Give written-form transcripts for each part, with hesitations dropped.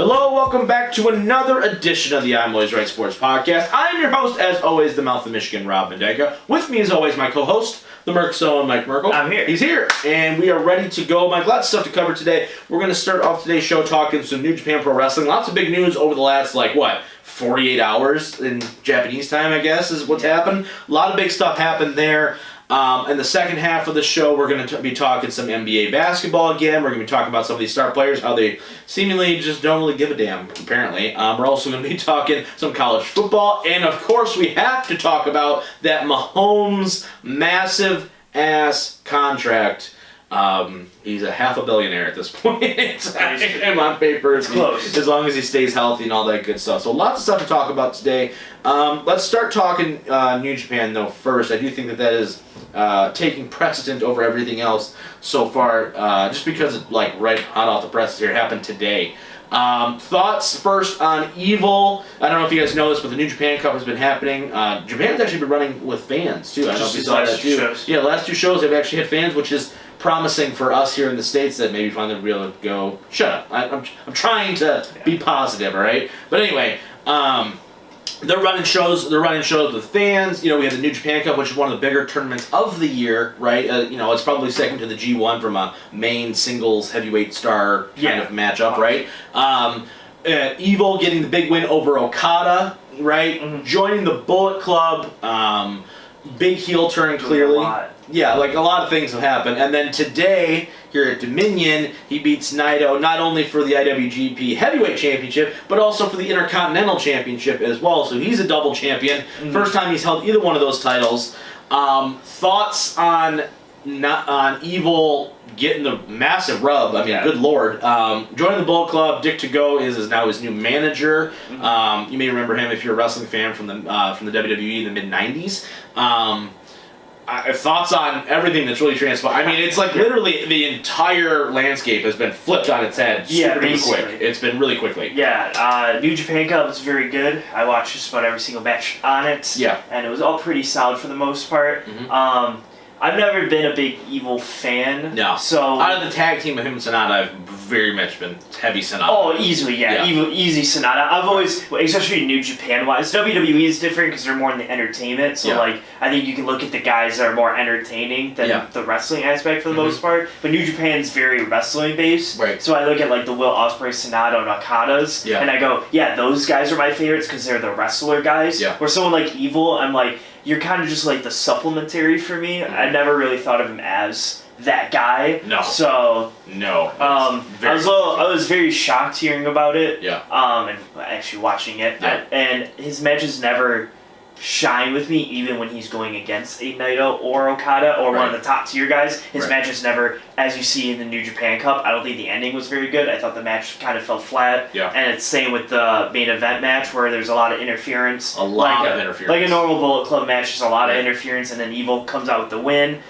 Hello, welcome back to another edition of the I'm Always Right Sports Podcast. I'm your host, as always, the Mouth of Michigan, Rob Mendenka. With me, as always, my co-host, the Merc-Zone, Mike Merkel. I'm here. He's here, and we are ready to go. Mike, lots of stuff to cover today. We're going to start off today's show talking some New Japan Pro Wrestling. Lots of big news over the last, 48 hours in Japanese time, I guess, is what's happened. A lot of big stuff happened there. In the second half of the show, we're going to be talking some NBA basketball again. We're going to be talking about some of these star players, how they seemingly just don't really give a damn, apparently. We're also going to be talking some college football. And, of course, we have to talk about that Mahomes massive-ass contract. He's a $500 million at this point. I'm on paper. It's close. As long as he stays healthy and all that good stuff. So lots of stuff to talk about today. Let's start talking New Japan, though, first. I do think that is taking precedent over everything else so far, just because it's right hot off the presses here. It happened today. Thoughts first on Evil. I don't know if you guys know this, but the New Japan Cup has been happening. Japan's actually been running with fans, too. I don't know if you saw that, too. Shows. Yeah, the last two shows have actually had fans, which is promising for us here in the States that maybe finally we'll be able to go, shut up. I'm trying to be positive, all right? But anyway, they're running shows with fans. You know, we have the New Japan Cup, which is one of the bigger tournaments of the year, right? It's probably second to the G1 from a main singles heavyweight star kind of matchup, right? Evil getting the big win over Okada, right? Mm-hmm. Joining the Bullet Club, big heel turn clearly. Yeah, a lot of things have happened. And then today, here at Dominion, he beats Naito not only for the IWGP Heavyweight Championship, but also for the Intercontinental Championship as well. So he's a double champion. Mm-hmm. First time he's held either one of those titles. Thoughts on Evil getting the massive rub? I mean, good lord. Joining the Bullet Club, Dick Togo is now his new manager. Mm-hmm. You may remember him if you're a wrestling fan from the WWE in the mid-90s. Thoughts on everything that's really transpired? I mean, it's literally the entire landscape has been flipped on its head super quick. It's been really quickly. Yeah, New Japan Cup was very good. I watched just about every single match on it. Yeah. And it was all pretty solid for the most part. Mm-hmm. I've never been a big Evil fan. No. So out of the tag team of him and Sonata, I've very much been heavy Sonata. Oh, easily, yeah. Easy Sonata. I've always, especially New Japan-wise, WWE is different because they're more in the entertainment. So, I think you can look at the guys that are more entertaining than the wrestling aspect for the most part. But New Japan's very wrestling-based. Right. So I look at, the Will Ospreay, Sonata, and Okadas, and I go, those guys are my favorites because they're the wrestler guys. Yeah. Where someone like Evil, I'm like, you're kind of just the supplementary for me. Mm-hmm. I never really thought of him as that guy. No. So I was very shocked hearing about it. Yeah. And actually watching it. Yeah. And his matches never shine with me, even when he's going against a Naito or Okada or one of the top tier guys. His matches never, as you see in the New Japan Cup, I don't think the ending was very good. I thought the match kind of fell flat. Yeah. And it's same with the main event match where there's a lot of interference. A lot of interference. Like a normal Bullet Club match, there's a lot of interference, and then Evil comes out with the win.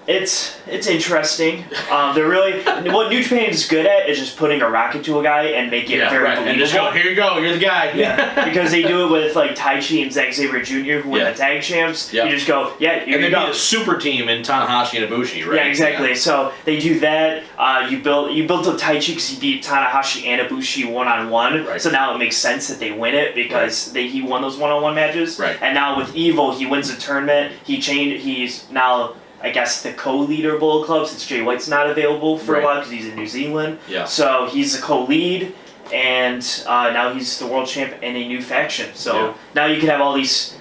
It's interesting. They're really what New Japan is good at is just putting a rocket to a guy and make it very believable. And just go, here you go, you're the guy. Yeah, because they do it with Taichi and Zack Sabre Jr. who were the tag champs. Yeah. You just go, here you go. And they beat a super team in Tanahashi and Ibushi, right? Yeah, exactly. Yeah. So they do that. You built up Taichi because he beat Tanahashi and Ibushi one-on-one. Right. So now it makes sense that they win it because he won those one-on-one matches. Right. And now with Evil, he wins the tournament. He's now, I guess, the co-leader of Bullet Club since Jay White's not available for a while because he's in New Zealand. Yeah. So he's the co-lead, and now he's the world champ in a new faction. So now you can have all these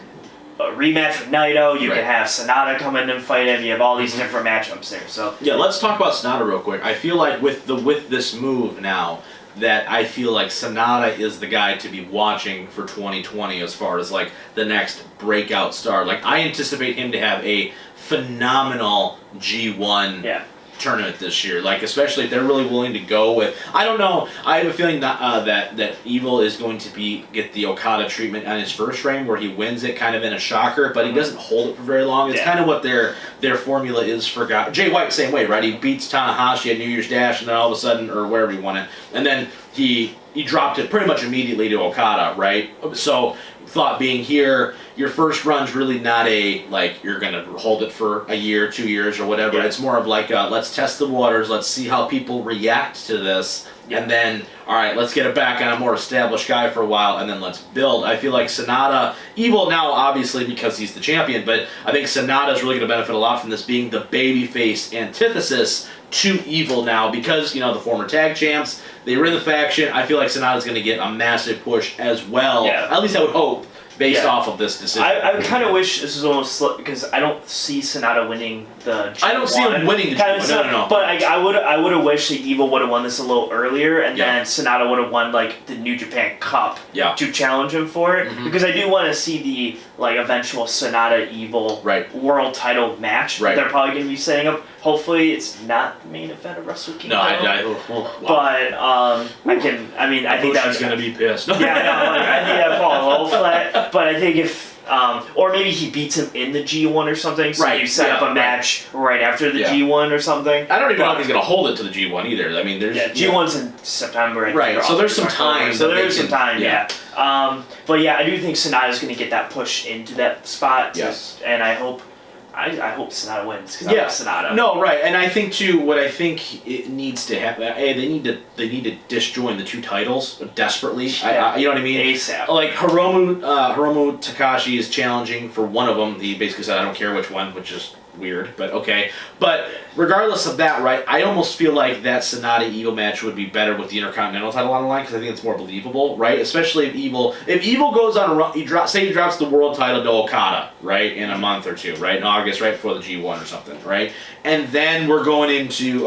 rematch with Naito. You can have Sonata come in and fight him. You have all these different matchups there. So let's talk about Sonata real quick. I feel like with this move now, that I feel like Sonata is the guy to be watching for 2020 as far as the next breakout star. I anticipate him to have a phenomenal G1 tournament this year. Especially if they're really willing to go with. I don't know. I have a feeling that Evil is going to get the Okada treatment on his first reign, where he wins it kind of in a shocker, but he doesn't hold it for very long. It's kind of what their formula is for guys. Jay White, same way, right? He beats Tanahashi at New Year's Dash, and then all of a sudden, or wherever he won it, and then he dropped it pretty much immediately to Okada, right? So thought being here, your first run's really not a, like, you're going to hold it for a year, 2 years, or whatever. Yeah. It's more of like, let's test the waters, let's see how people react to this, and then, all right, let's get it back on a more established guy for a while, and then let's build. I feel like Sonata, Evil now, obviously, because he's the champion, but I think Sonata's really going to benefit a lot from this being the babyface antithesis to Evil now, because, you know, the former tag champs, they were in the faction. I feel like Sonata's going to get a massive push as well. Yeah. At least I would hope, based off of this decision. I kind of wish this was almost because I don't see Sonata winning the G1. I don't see him winning the G1. No. But I would have wished that Evil would have won this a little earlier, and then Sonata would have won like the New Japan Cup to challenge him for it. Because I do want to see the like eventual Sonata Evil world title match. That they're probably going to be setting up. Hopefully, it's not the main event of Wrestle Kingdom. No, but I think that was going to be pissed. I think that fall a little flat. But I think if, or maybe he beats him in the G1 or something, so you set up a match right after the G1 or something. I don't even know if he's going to hold it to the G1 either. I mean, there's... G1's in September. I think, so there's some time. So there's some time, but yeah, I do think Sonata's going to get that push into that spot. Yes. And I hope Sonata wins, because I love Sonata. No, right, and I think too. What I think it needs to happen. They need to disjoin the two titles desperately. You know what I mean? ASAP. Like Hiromu Takashi is challenging for one of them. He basically said, "I don't care which one," which is weird, but okay. But regardless of that, right? I almost feel like that Sonata Evil match would be better with the Intercontinental title on the line, because I think it's more believable, right? Especially if Evil goes on a run, he drops the world title to Okada, right, in a month or two, right, in August, right before the G1 or something, right, and then we're going into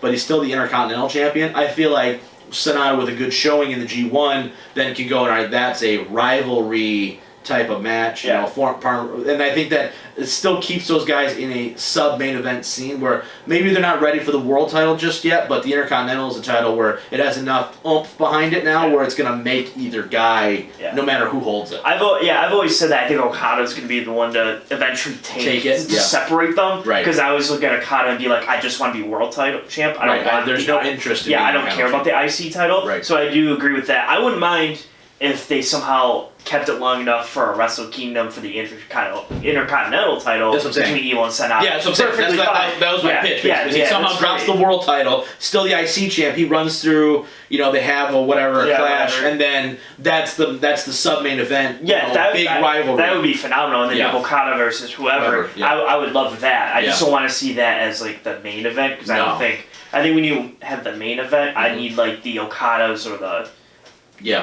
but he's still the Intercontinental champion. I feel like Sonata with a good showing in the G1 then can go, all right, that's a rivalry type of match, you know, and I think that it still keeps those guys in a sub-main event scene where maybe they're not ready for the world title just yet, but the Intercontinental is a title where it has enough oomph behind it now where it's going to make either guy, no matter who holds it. I've always said that I think Okada's going to be the one to eventually take it, to separate them, because I always look at Okada and be like, I just want to be world title champ. I don't want there's no interest in I don't care about the IC title, so I do agree with that. I wouldn't mind if they somehow kept it long enough for a Wrestle Kingdom for the Intercontinental title between Evil and Sonata. Yeah, so that was my pitch. He somehow drops the world title, still the IC champ. He runs through, they have a clash, and then that's the sub main event. Big rivalry. That would be phenomenal. And then you have Okada versus whoever. I would love that. I just don't want to see that as like the main event, because I think when you have the main event, I need like the Okadas or the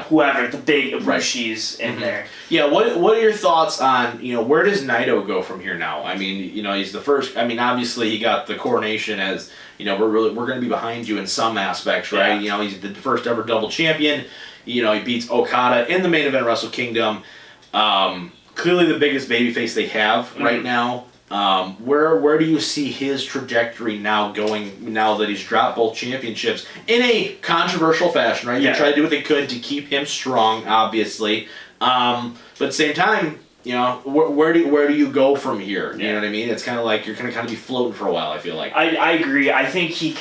whoever, the big Ibushis in there. Yeah, what are your thoughts on, where does Naito go from here now? I mean, he's the first, obviously he got the coronation as, we're going to be behind you in some aspects, right? He's the first ever double champion. He beats Okada in the main event of Wrestle Kingdom. Clearly the biggest babyface they have right now. Where do you see his trajectory now going, now that he's dropped both championships in a controversial fashion, right? They tried to do what they could to keep him strong, obviously. But at the same time, where do you go from here? You know what I mean? It's kind of like you're going to kind of be floating for a while, I feel like. I agree. I think he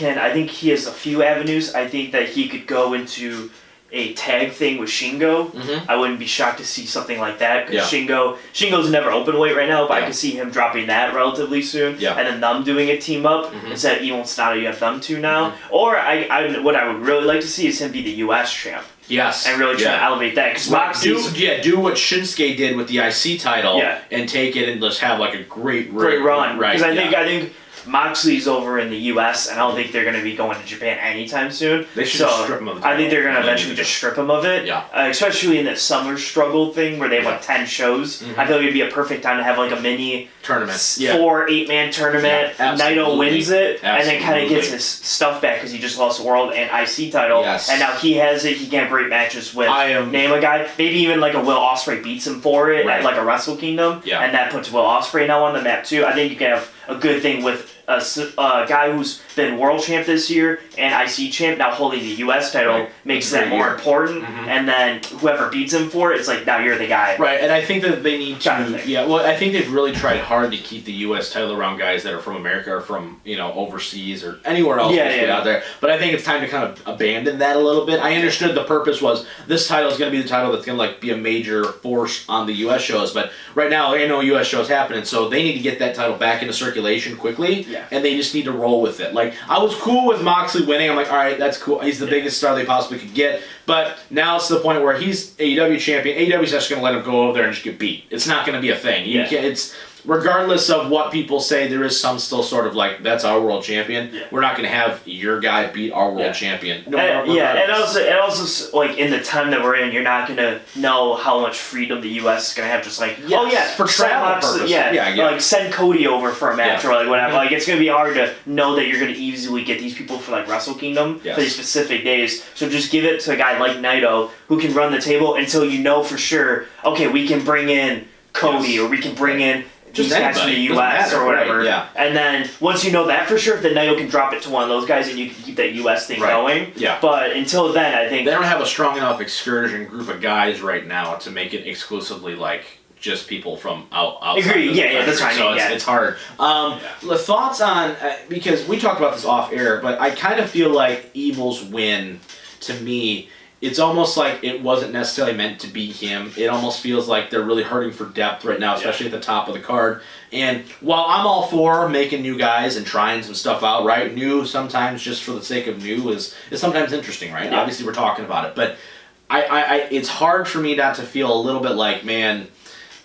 has a few avenues. I think that he could go into a tag thing with Shingo. I wouldn't be shocked to see something like that, because Shingo's never open weight right now, but I could see him dropping that relatively soon, and then them doing a team up instead of Evil and Sonata. You have them two now, or what I would really like to see is him be the US champ. Yes, and really try to elevate that. Because do what Shinsuke did with the IC title, and take it and just have like a great run. Right? Because I think Moxley's over in the U.S. and I don't think they're going to be going to Japan anytime soon. They should just strip him of the title. I think they're going to eventually just strip him of it. Especially in the summer struggle thing where they have like 10 shows. I feel like it'd be a perfect time to have like a mini tournament, 4-8-man tournament. Naito wins it and then kind of gets his stuff back because he just lost the world and IC title. And now he has it. He can have great matches with name a guy. Maybe even like a Will Ospreay beats him for it at like a Wrestle Kingdom. And that puts Will Ospreay now on the map too. I think you can have a good thing with a guy who's been world champ this year and IC champ now holding the US title makes that more important, and then whoever beats him for it, it's like, now you're the guy. Right, and I think that they need to, I think they've really tried hard to keep the US title around guys that are from America or from, overseas or anywhere else out there. But I think it's time to kind of abandon that a little bit. I understood the purpose was this title is going to be the title that's going to be a major force on the US shows, but right now there ain't no US shows happening, so they need to get that title back into circulation quickly, and they just need to roll with it. Like, I was cool with Moxley winning. I'm like, all right, that's cool. He's the biggest star they possibly could get, but now it's to the point where he's AEW champion. AEW's just going to let him go over there and just get beat. It's not going to be a thing. You can't. It's regardless of what people say, there is some still sort of like, that's our world champion. We're not going to have your guy beat our world champion. No, and also like in the time that we're in, you're not going to know how much freedom the U.S. is going to have. Just like, for travel purposes. Like send Cody over for a match or like whatever. Like, it's going to be hard to know that you're going to easily get these people for like Wrestle Kingdom for these specific days. So just give it to a guy like Naito who can run the table until you know for sure, okay, we can bring in Cody or we can bring in just guys from the U.S. or whatever. Right, and then once you know that for sure, then Naito can drop it to one of those guys and you can keep that U.S. thing going. But until then, I think they don't have a strong enough excursion group of guys right now to make it exclusively like just people from outside. Agree. That's right. So it's hard. The thoughts on because we talked about this off air, but I kind of feel like Evil's win to me. It's almost like it wasn't necessarily meant to be him. It almost feels like they're really hurting for depth right now, especially at the top of the card. And while I'm all for making new guys and trying some stuff out, right? New sometimes just for the sake of new is sometimes interesting, right? Obviously we're talking about it, but I it's hard for me not to feel a little bit like, man,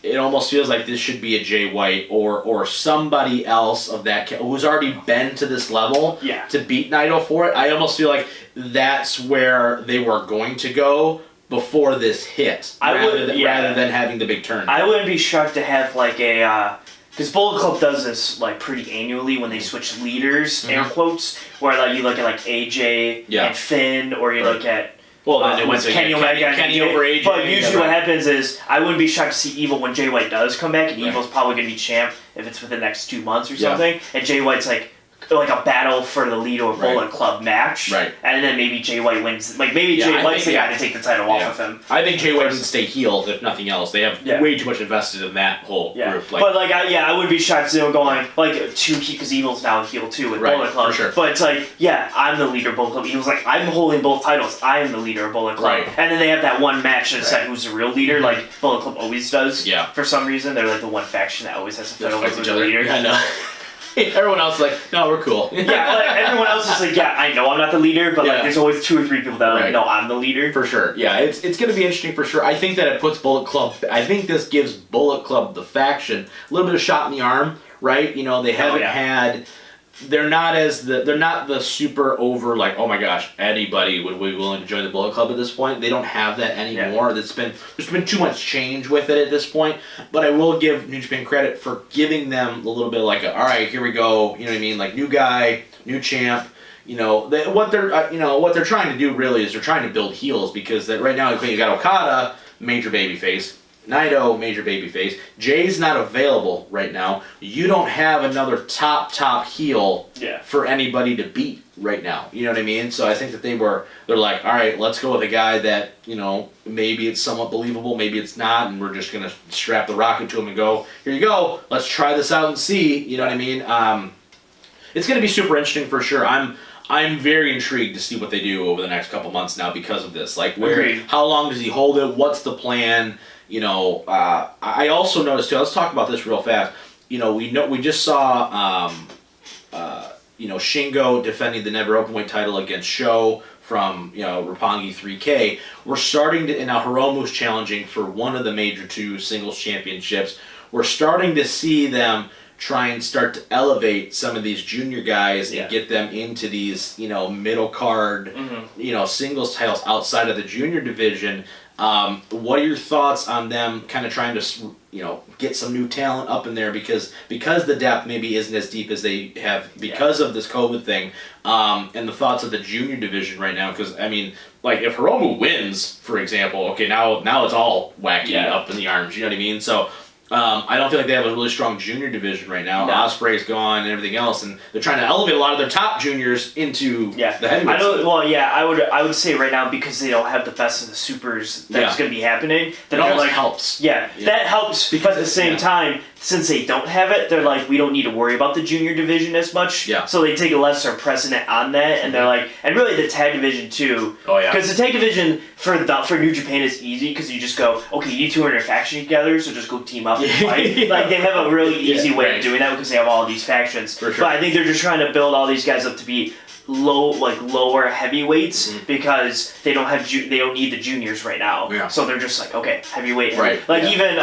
it almost feels like this should be a Jay White or somebody else of that who's already been to this level to beat Naito for it. I almost feel like that's where they were going to go before this hit, rather than having the big turn. I wouldn't be shocked to have like a because Bullet Club does this like pretty annually when they switch leaders, air quotes, where like you look at like AJ and Finn, or you look at. Well, then it went to Kenny Omega and Kenny over AJ. But usually what happens is, I wouldn't be shocked to see Evil when Jay White does come back, and Evil's probably going to be champ if it's within the next 2 months or something, and Jay White's like a battle for the lead or Bullet Club match, and then maybe Jay White wins. Like, maybe Jay White's the guy to take the title off of him. I think Jay White would stay heel, if nothing else. They have way too much invested in that whole group. Like, but, I would be shocked to see him going, because Evil's now a heel, too, with Bullet Club. For sure. But it's like, I'm the leader of Bullet Club. Evil's like, I'm holding both titles. I am the leader of Bullet Club. And then they have that one match that decide who's the real leader, like Bullet Club always does. For some reason, they're like the one faction that always has to fight over the leader. I know. Everyone else is like, no, we're cool. Everyone else is like, I know I'm not the leader, but like, there's always 2 or 3 people that are like, no, I'm the leader. For sure. Yeah, it's going to be interesting for sure. I think that it puts Bullet Club, I think this gives Bullet Club, the faction, a little bit of shot in the arm, right? They haven't had, they're not the super over, like, oh my gosh, anybody would be willing to join the Bullet Club at this point. They don't have that anymore. There's been too much change with it at this point. But I will give New Japan credit for giving them a little bit like, all right, here we go. You know what I mean? Like, new guy, new champ. What they're trying to do really is they're trying to build heels, because right now you got Okada, major babyface. Naito, major babyface. Jay's not available right now. You don't have another top heel for anybody to beat right now. You know what I mean? So I think that they're like, all right, let's go with a guy that, maybe it's somewhat believable, maybe it's not, and we're just gonna strap the rocket to him and go, here you go, let's try this out and see. You know what I mean? It's gonna be super interesting for sure. I'm very intrigued to see what they do over the next couple months now because of this. Like, how long does he hold it? What's the plan? I also noticed too. Let's talk about this real fast. We just saw Shingo defending the Never Openweight title against Sho from Roppongi 3K. We're starting to, and now Hiromu's challenging for one of the major 2 singles championships. We're starting to see them try and start to elevate some of these junior guys and get them into these middle card singles titles outside of the junior division. What are your thoughts on them kind of trying to, get some new talent up in there because the depth maybe isn't as deep as they have because of this COVID thing, and the thoughts of the junior division right now? Because, I mean, like, if Hiromu wins, for example, okay, now it's all wacky up in the arms, you know what I mean? So I don't feel like they have a really strong junior division right now. No. Ospreay's gone and everything else, and they're trying to elevate a lot of their top juniors into the heavyweights. I would say right now, because they don't have the best of the supers that's going to be happening. That almost helps. Yeah, that helps. Because at the same time, since they don't have it, they're like, we don't need to worry about the junior division as much. Yeah. So they take a lesser precedent on that, and they're like, and really the tag division too. Oh yeah. Because the tag division for New Japan is easy, because you just go, okay, you two are in a faction together, so just go team up and fight. Like, they have a really easy way of doing that because they have all these factions. For sure. But I think they're just trying to build all these guys up to be lower heavyweights because they don't need the juniors right now. Yeah. So they're just like, okay, heavyweight. Right. Like even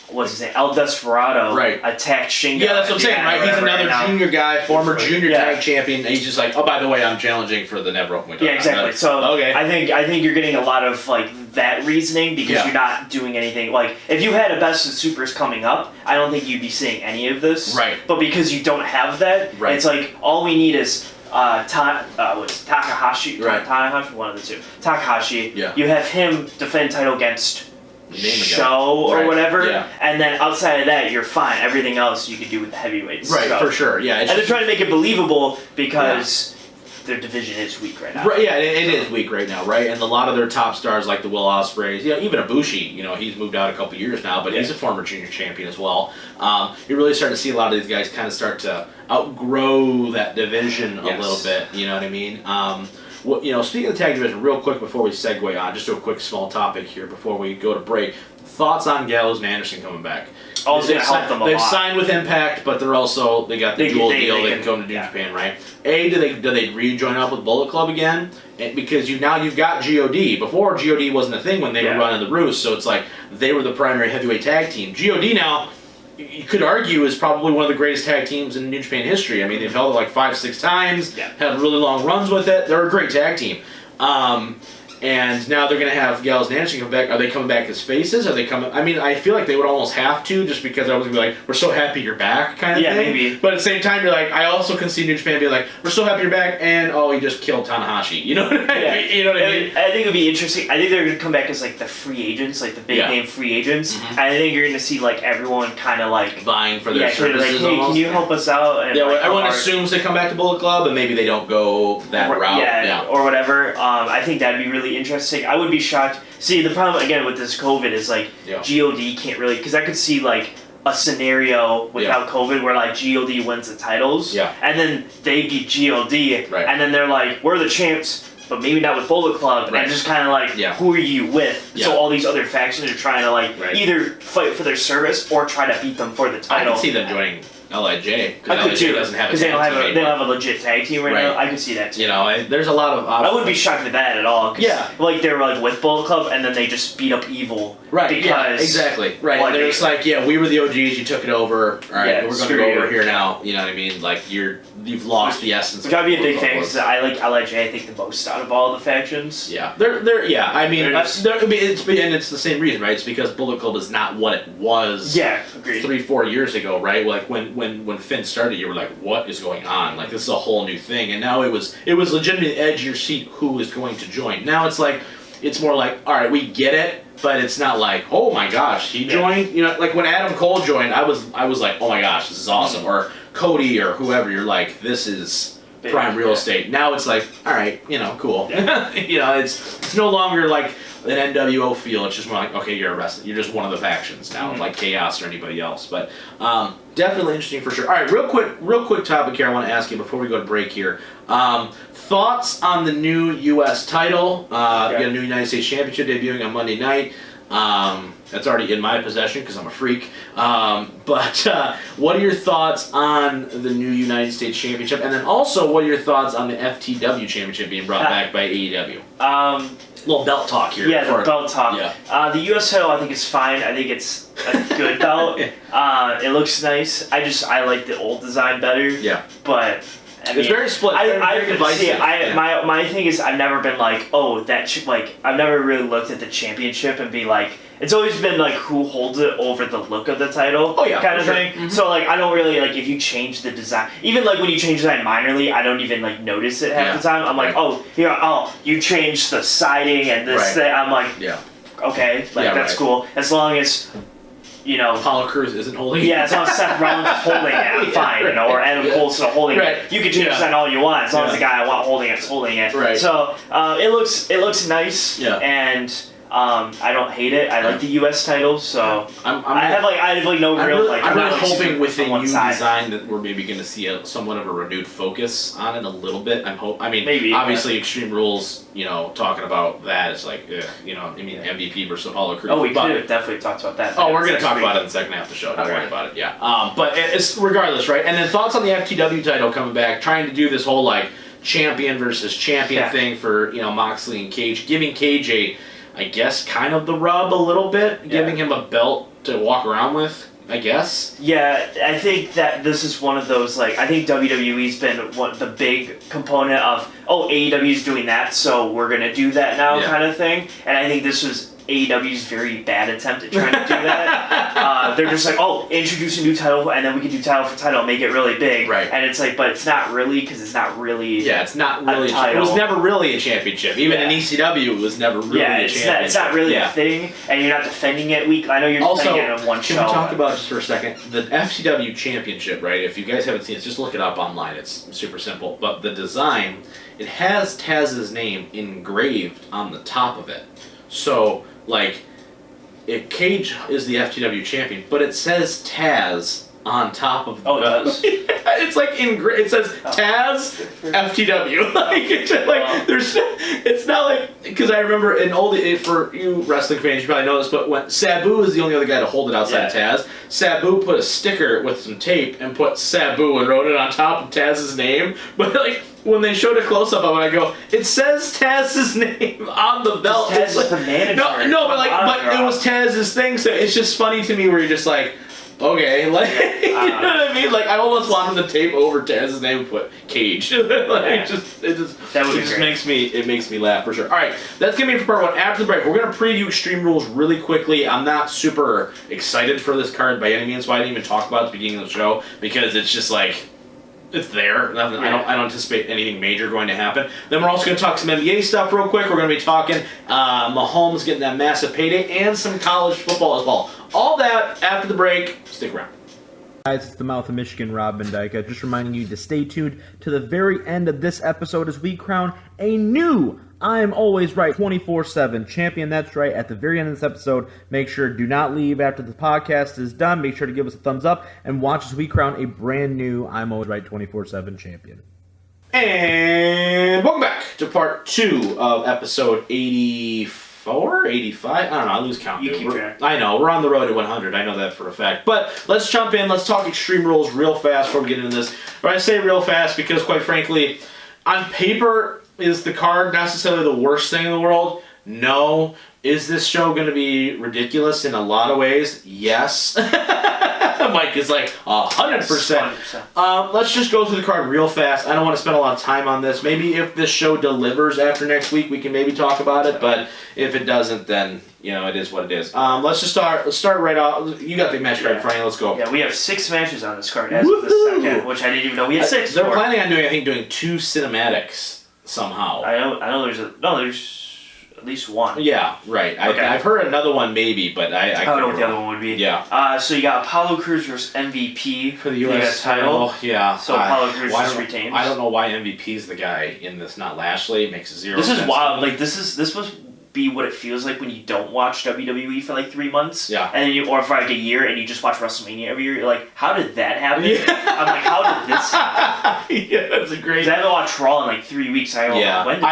what's his name? El Desperado attacked Shingo. Yeah, that's what I'm saying, right? He's another junior guy, former junior tag champion. And he's just like, oh, by the way, I'm challenging for the never open weight. Yeah, exactly. Like, so okay. I think you're getting a lot of like that reasoning because you're not doing anything. Like if you had a best of supers coming up, I don't think you'd be seeing any of this. Right. But because you don't have that, it's like all we need is Takahashi. Right. Tanahashi, one of the two. Takahashi. Yeah. You have him defend title against Show or whatever, and then outside of that, you're fine. Everything else you could do with the heavyweights. Right, for sure. Yeah. And they're trying to make it believable because their division is weak right now. Right, yeah, it is weak right now, right? And a lot of their top stars, like the Will Ospreays, even Ibushi, he's moved out a couple years now, but he's a former junior champion as well. You're really starting to see a lot of these guys kind of start to outgrow that division a little bit. You know what I mean? Speaking of the tag division, real quick before we segue on, just to a quick small topic here before we go to break. Thoughts on Gallows and Anderson coming back? Oh, it's going to help them a lot. They've signed with Impact, but they got the dual deal. They can come to New Japan, right? Do they rejoin up with Bullet Club again? Because you've got God. Before, God wasn't a thing when they were running the Roost, so it's like they were the primary heavyweight tag team. God now, you could argue, is probably one of the greatest tag teams in New Japan history. I mean, they've held it like 5-6 times, had really long runs with it. They're a great tag team. And now they're going to have Gallows and Anderson come back. Are they coming back as faces? Are they coming? I mean, I feel like they would almost have to, just because I was going to be like, we're so happy you're back kind of thing. Maybe. But at the same time, you're like, I also can see New Japan being like, we're so happy you're back, and he just killed Tanahashi. You know what I mean? You know what I mean? I think it would be interesting. I think they're going to come back as like the free agents, like the big name free agents. And I think you're going to see like everyone kind of like vying for their services. Like, hey, can you help us out? And, everyone assumes they come back to Bullet Club, and maybe they don't go that route. Or whatever. I think that'd be really interesting. I would be shocked. See, the problem again with this COVID is like God can't really, because I could see like a scenario without COVID where like God wins the titles, and then they beat God, and then they're like, we're the champs, but maybe not with Bullet Club, and just kind of like, who are you with? So all these other factions are trying to like either fight for their service or try to beat them for the title. I can see them joining LIJ, I could too, doesn't have because they don't have a legit tag team right now. I can see that too. There's a lot of options. I wouldn't be shocked with that at all. Like they were like with Bullet Club, and then they just beat up Evil. Right. Because exactly. Right. Like, they're just like, we were the OGs. You took it over. All right. We're going to go over here now. You know what I mean? Like you've lost the essence. Which I'd be a big fan because I like LIJ. I think the most out of all the factions. Yeah. They're. Yeah. I mean, it's the same reason, right? It's because Bullet Club is not what it was. Yeah. Agreed. 3-4 years ago, right? Like when Finn started, you were like, what is going on? Like, this is a whole new thing. And now it was legitimately edge of your seat who is going to join. Now it's like, it's more like, all right, we get it, but it's not like, oh my gosh, he joined. Like when Adam Cole joined, I was like, oh my gosh, this is awesome. Or Cody or whoever, you're like, this is prime real estate. Now it's like, all right, cool. It's no longer like an NWO feel. It's just more like, okay, you're arrested. You're just one of the factions now, like Chaos or anybody else. But definitely interesting for sure. All right, real quick topic here I want to ask you before we go to break here. Thoughts on the new US title? You got a new United States Championship debuting on Monday night. That's already in my possession because I'm a freak. But what are your thoughts on the new United States Championship? And then also, what are your thoughts on the FTW Championship being brought back by AEW? Little belt talk here. Yeah, the belt talk. Yeah. The US title I think is fine. I think it's a good belt. It looks nice. I like the old design better. Yeah. But it's very split. My thing is I've never been like, I've never really looked at the championship and be like, it's always been like who holds it over the look of the title kind of thing. Mm-hmm. So like I don't really like if you change the design, even like when you change design minorly, I don't even like notice it half the time. I'm like, you changed the siding and this thing. I'm like, okay, that's cool. As long as Apollo Crews isn't holding it. Yeah, as long as Seth Rollins is holding it, fine, or Adam Cole's holding it. You can change that all you want, as long as the guy I want holding it is holding it. Right. So it looks nice, and I don't hate it. I like the U.S. title, so I have no real I'm really hoping with a new side. design that we're maybe going to see somewhat of a renewed focus on it a little bit. Maybe, obviously Extreme Rules, talking about that is like, MVP versus Apollo Crews. Oh, we could have definitely talked about that. Oh, we're going to talk about it in the second half of the show. Don't worry about it. Yeah. But it's regardless, right? And then thoughts on the FTW title coming back, trying to do this whole champion versus champion thing for Moxley and Cage, giving Cage I guess kind of the rub a little bit, giving him a belt to walk around with, I guess. Yeah, I think that this is one of those, I think WWE's been the big component of, AEW's doing that, so we're going to do that now kind of thing. And I think this was AEW's very bad attempt at trying to do that. They're just introduce a new title, and then we can do title for title and make it really big. Right. And it's but it's not really, because it's not really it's not really a title. It was never really a championship. Even in ECW, it was never really a championship. It's not really a thing, and you're not defending it week. I know you're defending it in one show. Can we talk about just for a second the FTW championship, right? If you guys haven't seen it, just look it up online. It's super simple. But the design, it has Taz's name engraved on the top of it. So, Cage is the FTW champion, but it says Taz on top of the... Oh, it does? It's it says Taz FTW. It's not because I remember for you wrestling fans, you probably know this, but when Sabu is the only other guy to hold it outside of Taz, Sabu put a sticker with some tape and put Sabu and wrote it on top of Taz's name, but when they showed a close-up of it, I go, it says Taz's name on the belt. Taz is the manager. No, but it was Taz's thing, so it's just funny to me where you're just okay, you know what I mean? I almost want him to tape over Taz's name and put Cage. It makes me laugh for sure. All right, that's gonna be for part one. After the break, we're gonna preview Extreme Rules really quickly. I'm not super excited for this card by any means, so I didn't even talk about it at the beginning of the show because it's just it's there. Nothing. I don't anticipate anything major going to happen. Then we're also going to talk some NBA stuff real quick. We're going to be talking Mahomes getting that massive payday and some college football as well. All that after the break. Stick around. Guys, it's the Mouth of Michigan, Rob Van Dyke. Just reminding you to stay tuned to the very end of this episode as we crown a new I'm Always Right 24/7 champion. That's right. At the very end of this episode, make sure do not leave after the podcast is done. Make sure to give us a thumbs up and watch as we crown a brand new I'm Always Right 24/7 champion. And welcome back to part 2 of episode 84, 85. I don't know. I lose count. You keep track. I know. We're on the road to 100. I know that for a fact. But let's jump in. Let's talk Extreme Rules real fast before we get into this. Or I say real fast because, quite frankly, on paper, is the card necessarily the worst thing in the world? No. Is this show going to be ridiculous in a lot of ways? Yes. Mike is 100%. Let's just go through the card real fast. I don't want to spend a lot of time on this. Maybe if this show delivers after next week, we can maybe talk about it. But if it doesn't, then it is what it is. Let's just start. Let's start right off. You got the match card in front of you. Let's go. Yeah, we have 6 matches on this card as of the second, which I didn't even know we had 6. They're planning on doing 2 cinematics somehow. I know. There's at least 1. Yeah, right. Okay. I've heard another one maybe, but I don't know what the other one would be. Yeah. So you got Apollo Crews versus MVP for the US title. Yeah. So Apollo Crews just retains. I don't know why MVP's the guy in this, not Lashley. It makes 0 sense. This is wild. This must be what it feels like when you don't watch WWE for 3 months. Yeah. And then or for a year and you just watch WrestleMania every year. You're like, how did that happen? Yeah. I'm like, how did this happen? Yeah, that's a great. I haven't watched Raw in 3 weeks. I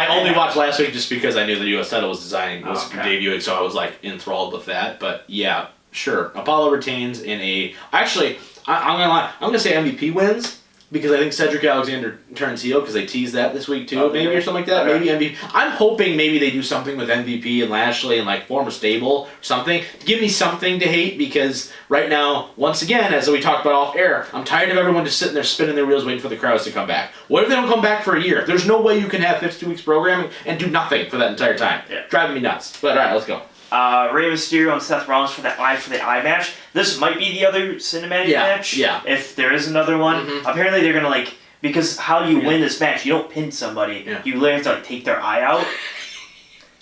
only watched last week just because I knew the US title was debuting, so I was enthralled with that. But yeah, sure. Apollo retains in a. Actually, I'm gonna lie. I'm gonna say MVP wins. Because I think Cedric Alexander turns heel because they teased that this week too, maybe or something like that. Okay. Maybe MVP. I'm hoping maybe they do something with MVP and Lashley and form a stable or something. Give me something to hate because right now, once again, as we talked about off air, I'm tired of everyone just sitting there spinning their wheels waiting for the crowds to come back. What if they don't come back for a year? There's no way you can have 52 weeks programming and do nothing for that entire time. Yeah. Driving me nuts. But all right, let's go. Rey Mysterio and Seth Rollins for the eye match. This might be the other cinematic match. Yeah. If there is another one. Mm-hmm. Apparently they're gonna because how you win this match, you don't pin somebody. Yeah. You literally have to take their eye out.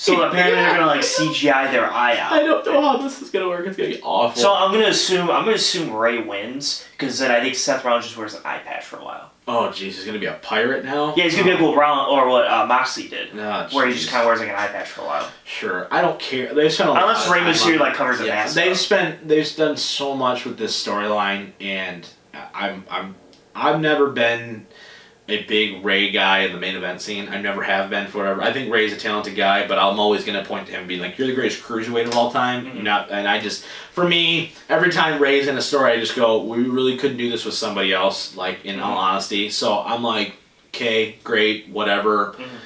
So apparently they're gonna like CGI their eye out. I don't know how this is gonna work. It's gonna be awful. So I'm gonna assume Ray wins because then I think Seth Rollins just wears an eye patch for a while. Oh jeez, he's gonna be a pirate now. Yeah, he's gonna be like what Moxley did, where he geez. just kind of wears like an eye patch for a while. Sure, I don't care. They've spent a lot Unless of Rey time Mysterio on- like covers the mask. They've done so much with this storyline, and I've never been a big Ray guy in the main event scene. I never have been for whatever. I think Ray's a talented guy, but I'm always gonna point to him being like, "You're the greatest cruiserweight of all time." Mm-hmm. You're not, and I just, for me, every time Ray's in a story, I just go, "We really couldn't do this with somebody else." Like in all honesty, so I'm like, "Okay, great, whatever." Mm-hmm.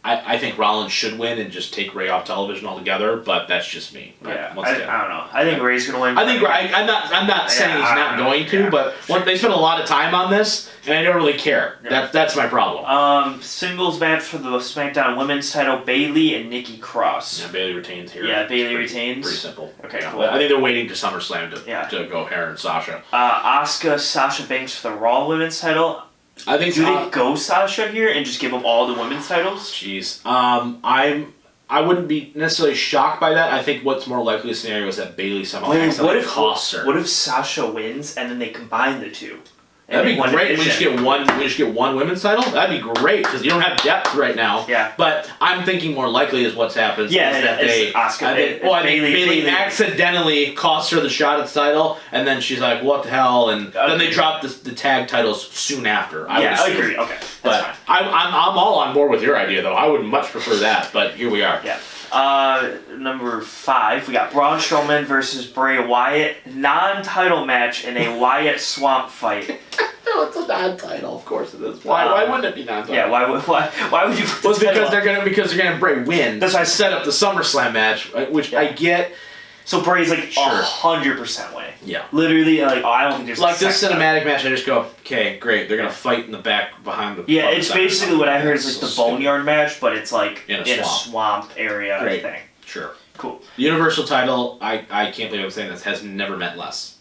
I think Rollins should win and just take Ray off television altogether, but that's just me. Yeah, Once again. I don't know. I think Ray's gonna win. I think I'm not saying he's not going to, but they spent a lot of time on this, and I don't really care. Yeah. That's my problem. Singles match for the SmackDown Women's Title: Bayley and Nikki Cross. Yeah, Bayley retains here. Yeah, Bayley retains. Pretty simple. Okay, Yeah. cool. I think they're waiting to SummerSlam to go her and Sasha. Asuka, Sasha Banks for the Raw Women's Title. I think. Do they go Sasha here and just give them all the women's titles? Jeez. I wouldn't be necessarily shocked by that. I think what's more likely scenario is that Bayley somehow costs her. What if Sasha wins and then they combine the two? That'd be great. We just get one women's title. That'd be great because you don't have depth right now. Yeah. But I'm thinking more likely is what's happened. Yeah, is that it's Asuka. I think Bayley accidentally cost her the shot at the title, and then she's like, "What the hell?" And then they dropped the tag titles soon after. I agree. Okay, that's fine. I'm all on board with your idea though. I would much prefer that, but here we are. Yeah. Number 5, we got Braun Strowman versus Bray Wyatt, non-title match in a Wyatt swamp fight. No, it's a non-title, of course it is. Why wouldn't it be non-title? Yeah, why would you? Put Well, it's because they're gonna have Bray win. That's why I set up the SummerSlam match, which I get. So Bray's like Sure. 100% way. Yeah. Literally, like I don't think there's like this cinematic match. I just go, okay, great. They're gonna fight in the back behind the. Yeah, it's basically what I heard is like So the boneyard match, but it's like in a swamp area Great. thing. Sure. Cool. The Universal title, I can't believe I'm saying this, has never meant less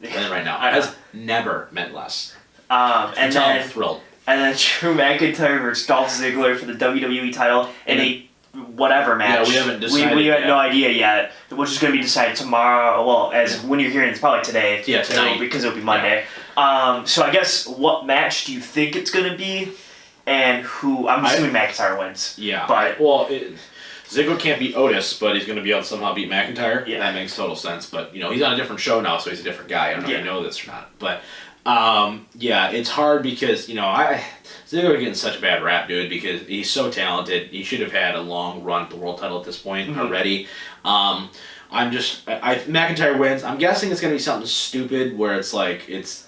than right now. Has never meant less. And then I'm thrilled. And then Drew McIntyre versus Dolph Ziggler for the WWE title in a whatever match. Yeah, we haven't decided. We have no idea yet, which is going to be decided tomorrow. Well, when you're hearing, it's probably today. Yeah, tonight. Because it'll be Monday. Yeah. So I guess what match do you think it's going to be, and who? I'm assuming McIntyre wins. Yeah. But Ziggler can't beat Otis, but he's going to be able to somehow beat McIntyre. Yeah. That makes total sense. But he's on a different show now, so he's a different guy. I don't know if you know this or not, but. It's hard because Ziggler getting such a bad rap, dude, because he's so talented. He should have had a long run at the world title at this point already. McIntyre wins. I'm guessing it's gonna be something stupid where it's like it's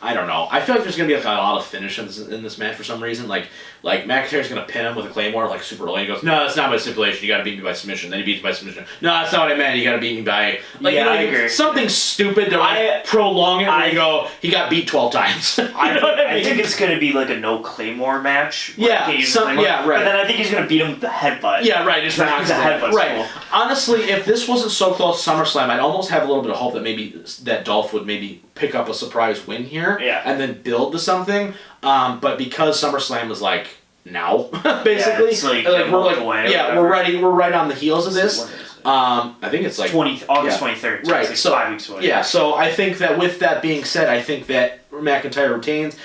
I don't know. I feel like there's gonna be like a lot of finishes in this match for some reason. Like McIntyre's gonna pin him with a claymore like super early. He goes, "No, that's not my stipulation. You gotta beat me by submission." Then he beats me by submission. "No, that's not what I meant. You gotta beat me by I agree. something stupid to prolong it. Where you go, he got beat 12 times. I think it's going to be like a no Claymore match. Yeah, right. But then I think he's going to beat him with the headbutt. Yeah, right. Just knocks the headbutt. Right. Honestly, if this wasn't so close to SummerSlam, I'd almost have a little bit of hope that maybe that Dolph would maybe pick up a surprise win here, and then build to something. But because SummerSlam is like now, basically, we're ready. We're right on the heels of this. I think it's like August 23rd. So right. It's like 5 weeks away. Yeah. So I think that with that being said, I think that McIntyre retains.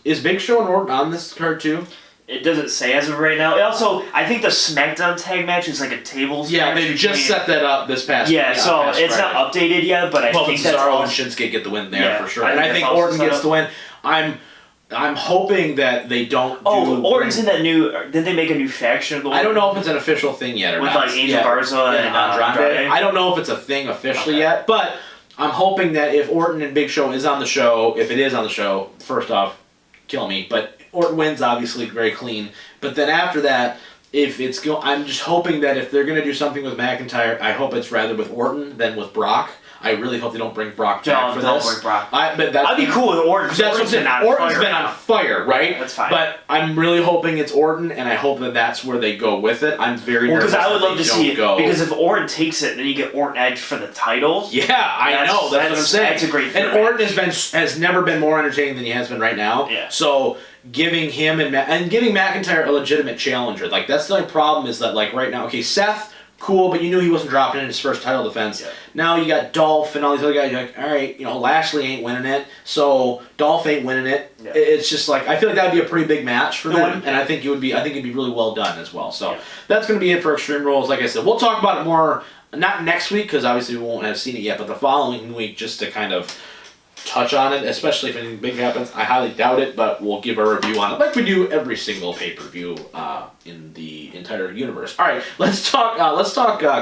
Is Big Show and Orton on this card too? It doesn't say as of right now. Also, I think the SmackDown tag match is like a tables match. Yeah, they just set that up this past. So it's Friday. not updated yet, but I think that's Cesaro and Shinsuke get the win there for sure, and I think also Orton gets the win. I'm hoping that they don't. Orton's in that new. Did they make a new faction of the? I don't know if it's an official thing yet or with not. With like Angel Garza and Andrade. I don't know if it's a thing officially yet, but I'm hoping that if Orton and Big Show is on the show, if it is on the show, first off, kill me. But Orton wins, obviously, very clean. But then after that, I'm just hoping that if they're going to do something with McIntyre, I hope it's rather with Orton than with Brock. I really hope they don't bring Brock back for don't this. bring Brock. I'd be cool with Orton. Orton's been on fire, right? Yeah, that's fine. But I'm really hoping it's Orton, and I hope that's where they go with it. I'm very nervous. Because I would love to see it. Go. Because if Orton takes it, then you get Orton Edge for the title. Yeah, I know. That's what I'm saying. That's a great. And Orton has never been more entertaining than he has been right now. Yeah. So giving him and giving McIntyre a legitimate challenger, like that's the only problem is that like right now, okay, Seth. Cool, but you knew he wasn't dropping in his first title defense. Yeah. Now you got Dolph and all these other guys. You're like, all right, Lashley ain't winning it, so Dolph ain't winning it. Yeah. It's just like I feel like that'd be a pretty big match for them, and I think it'd be really well done as well. So that's going to be it for Extreme Rules. Like I said, we'll talk about it more not next week because obviously we won't have seen it yet, but the following week just to kind of touch on it, especially if anything big happens. I highly doubt it, but we'll give a review on it like we do every single pay-per-view in the entire universe. All right, let's talk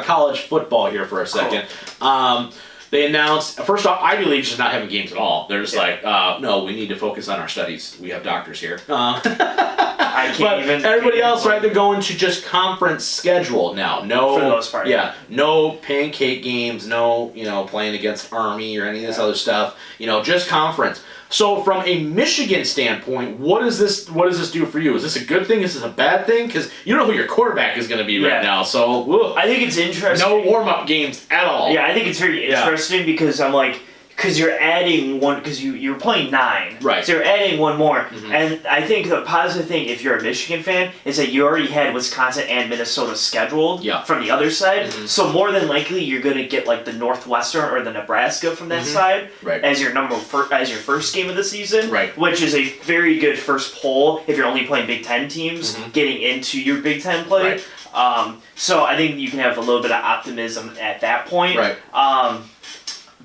college football here for a second. Cool. They announced, first off, Ivy League's just not having games at all. They're just like, no, we need to focus on our studies. We have doctors here. I can't even. Everybody else, right? They're going to just conference schedule now. No, for the most part. Yeah, no pancake games. No, playing against Army or any of this other stuff. Just conference. So from a Michigan standpoint, what does this do for you? Is this a good thing? Is this a bad thing? Because you know who your quarterback is going to be right now. So I think it's interesting. No warm-up games at all. Yeah, I think it's very interesting because I'm like. Because you're adding one, because you're playing 9. Right. So you're adding one more. Mm-hmm. And I think the positive thing, if you're a Michigan fan, is that you already had Wisconsin and Minnesota scheduled from the other side. Mm-hmm. So more than likely, you're going to get like the Northwestern or the Nebraska from that side as your as your first game of the season. Right. Which is a very good first poll if you're only playing Big Ten teams getting into your Big Ten play. Right. So I think you can have a little bit of optimism at that point. Right.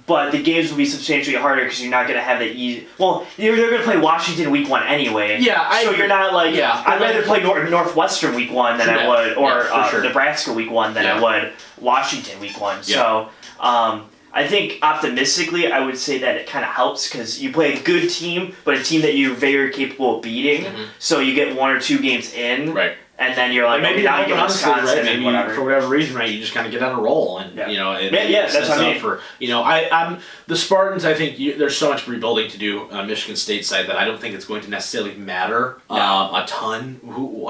But the games will be substantially harder because you're not going to have that easy. Well, they're going to play Washington week 1 anyway. Yeah, so you're not like. Yeah, I'd rather play Northwestern week 1 than I would, or Nebraska week 1 than I would Washington week 1. Yeah. So I think optimistically, I would say that it kind of helps because you play a good team, but a team that you're very capable of beating. Mm-hmm. So you get 1 or 2 games in. Right. And then you're like, maybe now you get Wisconsin maybe whatever. For whatever reason, right? You just kind of get on a roll, and that's what I mean. For I'm the Spartans. I think there's so much rebuilding to do on Michigan State side that I don't think it's going to necessarily matter a ton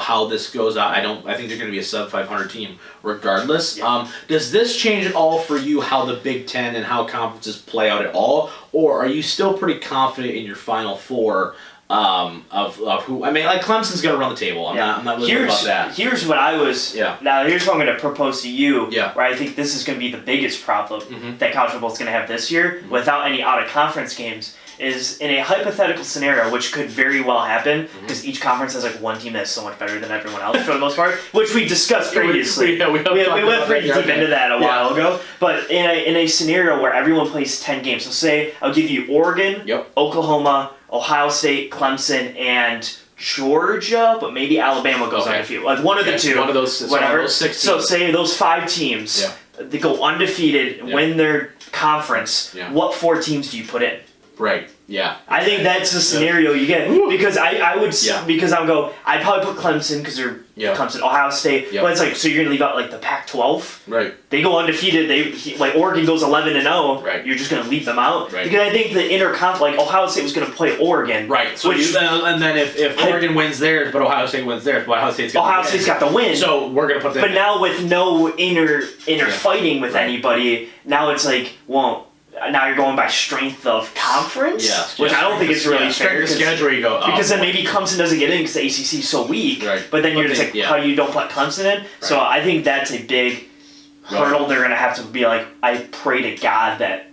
how this goes out. I think they're going to be a sub 500 team regardless. Yeah. Does this change at all for you how the Big Ten and how conferences play out at all, or are you still pretty confident in your Final Four? Of who I mean, like Clemson's gonna run the table. I'm not really about that. Here's what I was. Yeah. Now here's what I'm gonna propose to you. Yeah. Where I think this is gonna be the biggest problem that college football is gonna have this year, without any out of conference games, is in a hypothetical scenario, which could very well happen because each conference has like one team that's so much better than everyone else for the most part, which we discussed previously. we went pretty deep into that a while ago. But in a scenario where everyone plays 10 games, so say I'll give you Oregon, Oklahoma, Ohio State, Clemson, and Georgia, but maybe Alabama goes undefeated. Like one of the two. One of those, whatever. Those 6 teams. So say those 5 teams, they go undefeated, win their conference. Yeah. What 4 teams do you put in? Right. Yeah. I think that's the scenario you get. Because I would because I'd probably put Clemson because they're Clemson, Ohio State. But it's like, so you're gonna leave out like the Pac-12. Right. They go undefeated. Like Oregon goes 11-0. Right. You're just gonna leave them out. Right. Because I think the like Ohio State was gonna play Oregon. Right. So and then if Oregon wins theirs, but Ohio State wins theirs, but Ohio State's got the win. So we're gonna put them. But now with no inner fighting with anybody, now it's like, well. Now you're going by strength of conference, which I don't think is really fair. Strength of schedule, you go. Because then maybe Clemson doesn't get in because the ACC is so weak. Right. But then you're just like, how you don't put Clemson in? Right. So I think that's a big hurdle. They're going to have to be like, I pray to God that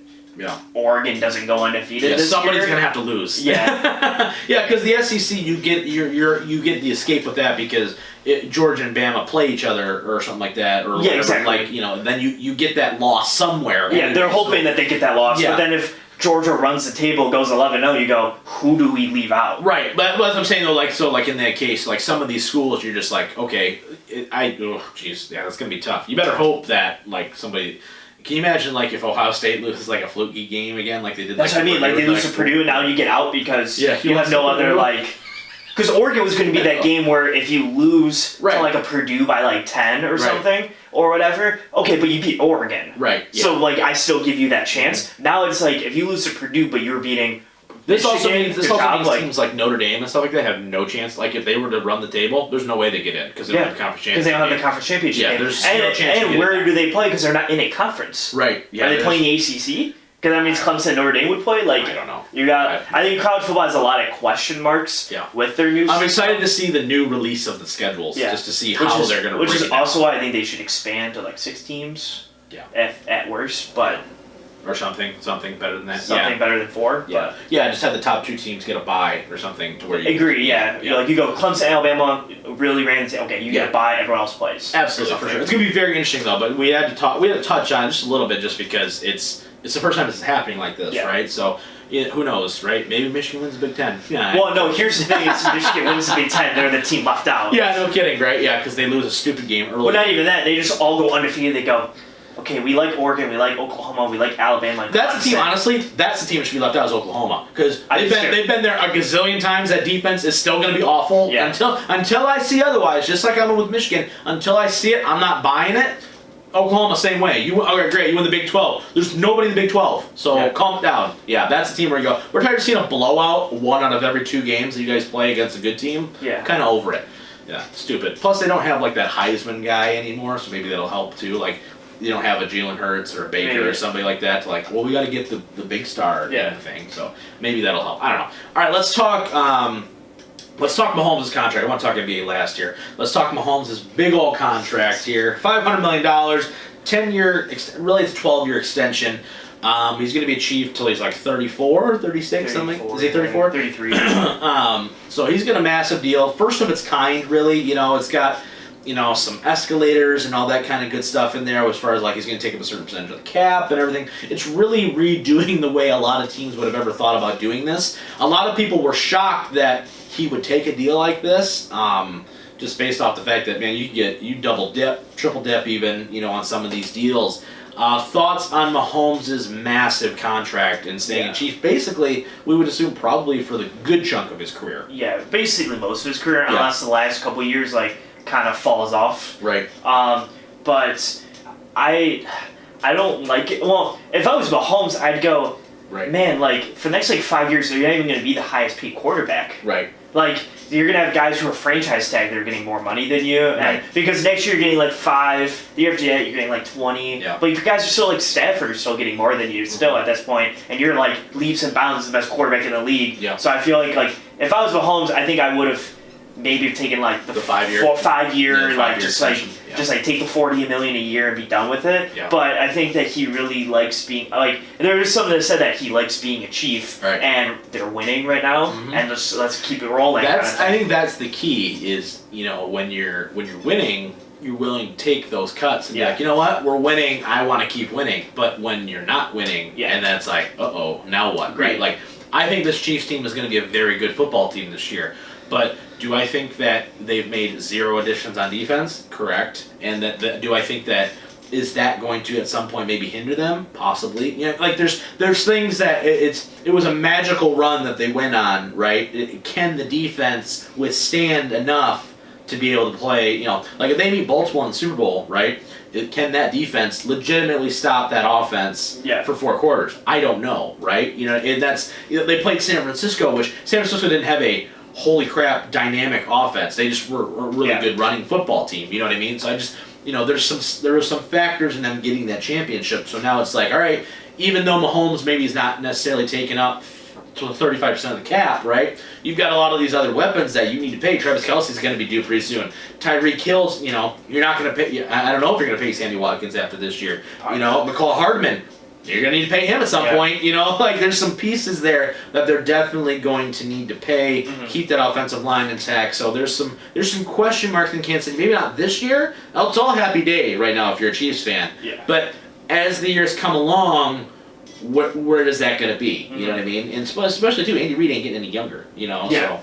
Oregon doesn't go undefeated this somebody's year. going to have to lose. Yeah. Because the SEC, you get the escape with that because Georgia and Bama play each other or something like that, or whatever. Exactly. Like then you get that loss somewhere. Yeah, they're hoping that they get that loss. But then if Georgia runs the table, goes 11-0, you go, who do we leave out? Right, but as I'm saying though, like in that case, like some of these schools, you're just like, okay, that's gonna be tough. You better hope that like somebody. Can you imagine like if Ohio State loses like a fluky game again, like they did? That's what I mean. Like they lose to Purdue, and now you get out because you have no other like. Because Oregon was going to be that game where if you lose to like a Purdue by like 10 or something or whatever, okay, but you beat Oregon. Right. Yeah. So like I still give you that chance. Now it's like if you lose to Purdue but you're beating This Michigan, also means teams like Notre Dame and stuff like that have no chance. Like if they were to run the table, there's no way they get in because they don't have the conference championship. Because they don't have the conference championship. Yeah, there's no chance. And where do they play? Because they're not in a conference. Right. Yeah. Are they playing the ACC? Because that means Clemson and Notre Dame would play. Like I don't know. You got. I think college football has a lot of question marks. With their new. I'm excited to see the new release of the schedules. Just to see how they're going to. Which is also why I think they should expand to like 6 teams. Yeah. If at worst, but. Or something better than that. Something better than 4. Yeah. Yeah, just have the top 2 teams get a bye or something to where you agree. Yeah. Like you go Clemson, Alabama, really ran and say, okay, you get a bye, everyone else plays. Absolutely, for sure. It's gonna be very interesting though. But we had to touch on it just a little bit, just because it's the first time this is happening like this, right? So. Yeah, who knows, right? Maybe Michigan wins the Big Ten. Yeah. Well, no. Here's the thing: is Michigan wins the Big Ten, they're the team left out. Yeah, no kidding, right? Yeah, because they lose a stupid game early. Well, not even that. They just all go undefeated. They go, okay, we like Oregon, we like Oklahoma, we like Alabama. That's the team. Honestly, that's the team that should be left out is Oklahoma because they've been there a gazillion times. That defense is still going to be awful until I see otherwise. Just like I'm with Michigan, until I see it, I'm not buying it. Oklahoma, same way. Okay, great. You win the Big 12. There's nobody in the Big 12, so calm down. Yeah, that's the team where you go. We're tired of seeing a blowout 1 out of every 2 games that you guys play against a good team. Yeah, kind of over it. Yeah, stupid. Plus, they don't have like that Heisman guy anymore, so maybe that'll help too. Like, you don't have a Jalen Hurts or a Baker or somebody like that to like. Well, we got to get the big star thing. So maybe that'll help. I don't know. All right, let's talk. Let's talk Mahomes' contract. I want to talk NBA last year. Let's talk Mahomes' big old contract here. $500 million, 10-year, really it's a 12-year extension. He's going to be a Chief till he's like 34, 36, something. Is he 34? 33. So he's got a massive deal. First of its kind, really. You know, it's got, some escalators and all that kind of good stuff in there as far as like he's going to take up a certain percentage of the cap and everything. It's really redoing the way a lot of teams would have ever thought about doing this. A lot of people were shocked that he would take a deal like this, just based off the fact that, man, you double dip, triple dip even, on some of these deals. Thoughts on Mahomes' massive contract and staying in Chief? Basically, we would assume probably for the good chunk of his career. Yeah, basically most of his career, unless the last couple of years kind of falls off. Right. But I don't like it. Well, if I was Mahomes, I'd go, man, for the next 5 years, you're not even going to be the highest paid quarterback. Right. You're going to have guys who are franchise tagged that are getting more money than you. And because next year you're getting 5, the year after that you're getting 20. Yeah. But your guys are still Stafford is still getting more than you still at this point. And you're leaps and bounds the best quarterback in the league. Yeah. So I feel like if I was Mahomes, I think I would have maybe taken the 5 year, just take the $40 million a year and be done with it. Yeah. But I think that he really likes being there was something that said that he likes being a Chief, and they're winning right now, and just let's keep it rolling. I think that's the key is when you're winning, you're willing to take those cuts and be like, you know what, we're winning, I want to keep winning. But when you're not winning, and that's now what, right? I think this Chiefs team is going to be a very good football team this year. But do I think that they've made 0 additions on defense? Correct. And do I think that is that going to at some point maybe hinder them? Possibly. There's things that it was a magical run that they went on, right? Can the defense withstand enough to be able to play? If they meet Baltimore in the Super Bowl, right? Can that defense legitimately stop that offense for 4 quarters? I don't know, right? And that's they played San Francisco, which San Francisco didn't have a holy crap dynamic offense. They just were a really good running football team. You know what I mean? So I just there were some factors in them getting that championship. So now it's all right, even though Mahomes maybe is not necessarily taking up to 35% of the cap, right? You've got a lot of these other weapons that you need to pay. Travis Kelce's going to be due pretty soon. Tyreek Hill's, you're not going to pay. I don't know if you're going to pay Sammy Watkins after this year. McCall Hardman, you're going to need to pay him at some point. There's some pieces there that they're definitely going to need to pay, keep that offensive line intact. So there's some question marks in Kansas City. Maybe not this year. It's all happy day right now if you're a Chiefs fan. Yeah. But as the years come along, where is that going to be? You know what I mean? And especially too, Andy Reid ain't getting any younger. So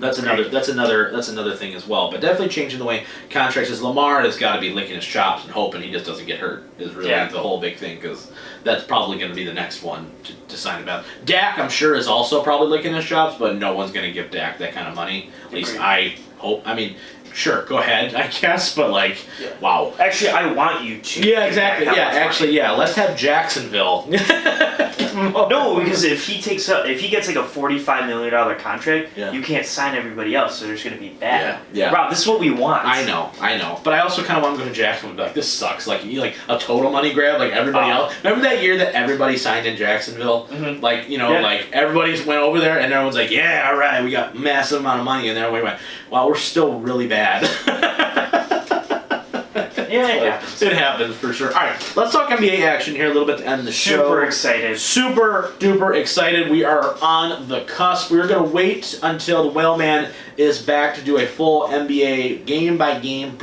That's another thing as well. But definitely changing the way contracts is. Lamar has got to be licking his chops and hoping he just doesn't get hurt is really the whole big thing, because that's probably going to be the next one to sign about. Dak, I'm sure, is also probably licking his chops, but no one's going to give Dak that kind of money. At least I hope. I mean, sure, go ahead, I guess, but wow. Actually, I want you to. Yeah, exactly. Yeah, actually, let's have Jacksonville. No, because if he gets like a $45 million contract, you can't sign everybody else, so there's going to be bad. Yeah. Rob, this is what we want. I know. But I also kind of want to go to Jacksonville and be like, this sucks. Like, you like a total money grab, like everybody else. Remember that year that everybody signed in Jacksonville? Mm-hmm. Like, like everybody went over there and everyone's like, yeah, all right, we got massive amount of money, and then we went, wow, we're still really bad. It happens for sure. All right, let's talk NBA action here a little bit to end the show. Super excited. Super duper excited. We are on the cusp. We're going to wait until the Whaleman is back to do a full NBA game-by-game